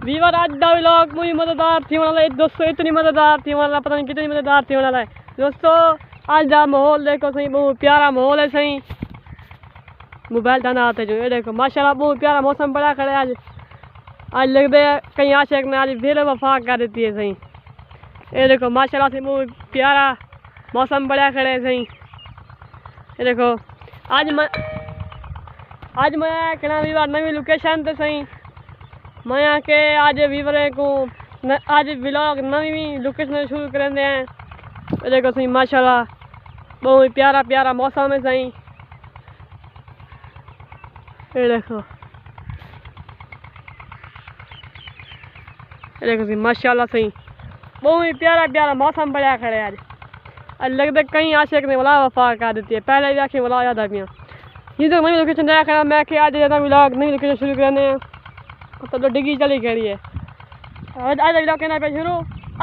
Weaver आज दा vlog मुझे मज़ेदार थी वाला है दोस्तों, इतनी मज़ेदार थी वाला पता नहीं कितनी मज़ेदार थी वाला है दोस्तों। आज दा माहौल देखो सही, बहुत प्यारा माहौल है सही। मोबाइल थाना आते जो ये देखो माशाल्लाह बहुत प्यारा मौसम बड़ा खड़े आज। आज लगते है कहीं आशिक ने आज फिर वफा कर देती है सही। ये देखो माशाल्लाह से बहुत प्यारा मौसम बड़ा खड़े सही। ये देखो आज मैं कहना वीवर नवी लोकेशन तो सही मैं के आज वीवर को आज व्लॉग नवी लोकेशन शुरू करेंगे हैं। ये देखो सही माशाल्लाह बहुत प्यारा प्यारा मौसम है सही। ये देखो सही माशाल्लाह सही बहुत प्यारा प्यारा मौसम बढ़िया खड़े आज लगता कहीं आशिक ने वाला वफा कर देती है। पहले भी आखिर वाला याद आ गया ये तो नई लोकेशन नया खड़ा मैं कि आज ज़्यादा व्लॉग नई लोकेशन शुरू करने तो डिग्गी चली खड़ी है। आज व्लॉग कहना पे शुरू।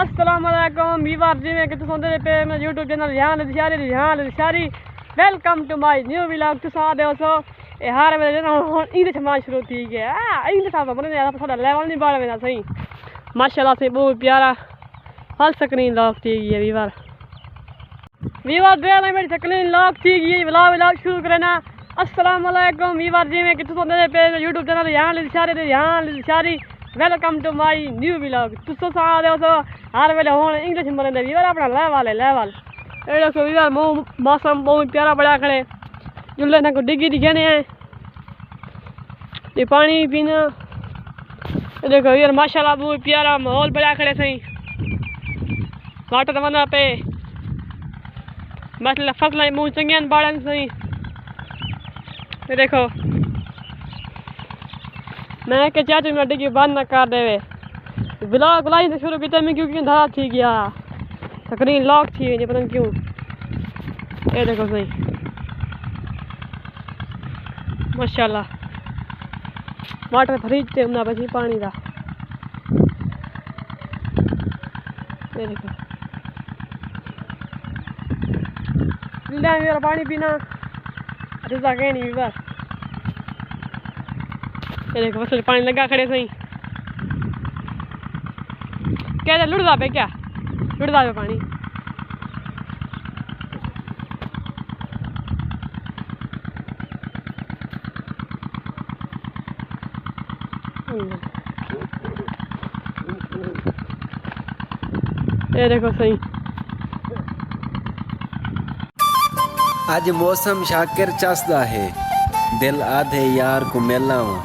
अस्सलाम वालेकुम वीवर जी में कि सुनते पे मेरा यूट्यूब चैनल रिहान लिशारी welcome to my new vlog. तुस आ दे सो ए हार मेरे जन इंग्लिश में शुरू थी गया इंग्लिश आप बने यार थोड़ा लेवल नहीं बढ़ मेरा सही माशाल्लाह से बहुत प्यारा फल स्क्रीन लॉक थी गई है वीवर दे ना मेरी स्क्रीन लॉक थी गई व्लॉग शुरू करना। अस्सलाम वालेकुम वीवर जी में कि सुनते पे यूट्यूब चैनल रिहान लिशारी welcome to my new vlog. तुस आ दे सो हर वेले हुन इंग्लिश में बोलते वीवर अपना लेवल ए देखो वीवर मौसम बहुत प्यारा बड़ा खड़े जुल्ले ना को डिग्गी दिखाने हैं ये पानी पीना। देखो यार माशाल्लाह बहुत प्यारा माहौल बड़ा खड़े सही। वाटर बना पे मतलब फसल मुँह चंगे बाड़न सही। ये देखो मैं के चाचू में डिग्गी बंद न कर देवे ब्लॉग लाई से शुरू किया मैं क्योंकि धरा थी गया स्क्रीन लॉक थी नहीं पता क्यों। ये देखो सही माशाल्लाह वाटर फ्रिज से ना बची पानी का। ये देखो मेरा पानी पीना रिजा कहीं नहीं बस। ये देखो बस पानी लगा खड़े सही क्या लुड़दा पे क्या लुड़दा पे पानी। ये देखो सही आज मौसम शाकिर चसदा है दिल आधे यार को मिलावा।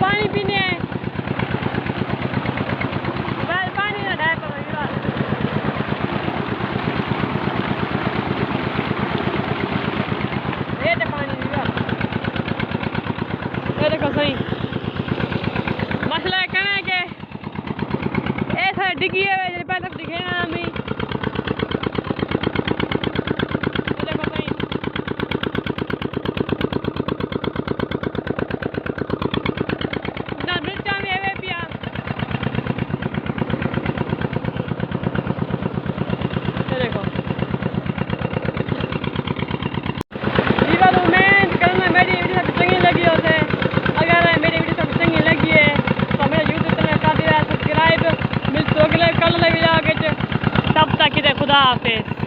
पानी पीने देखो सही मसला कहना है कि ऐसा डिग्गी है पहले तक दिखे ना हमें। देखो सही ना मिर्चा में है पिया। देखो मैं करना मेरी वीडियो चंगी लगी होते अगर मेरी वीडियो सब चंगी लगी है तो मेरा यूट्यूब चैनल कर दिया सब्सक्राइब मिलते अगले कल वीडियो तब तक खुदा हाफिज़।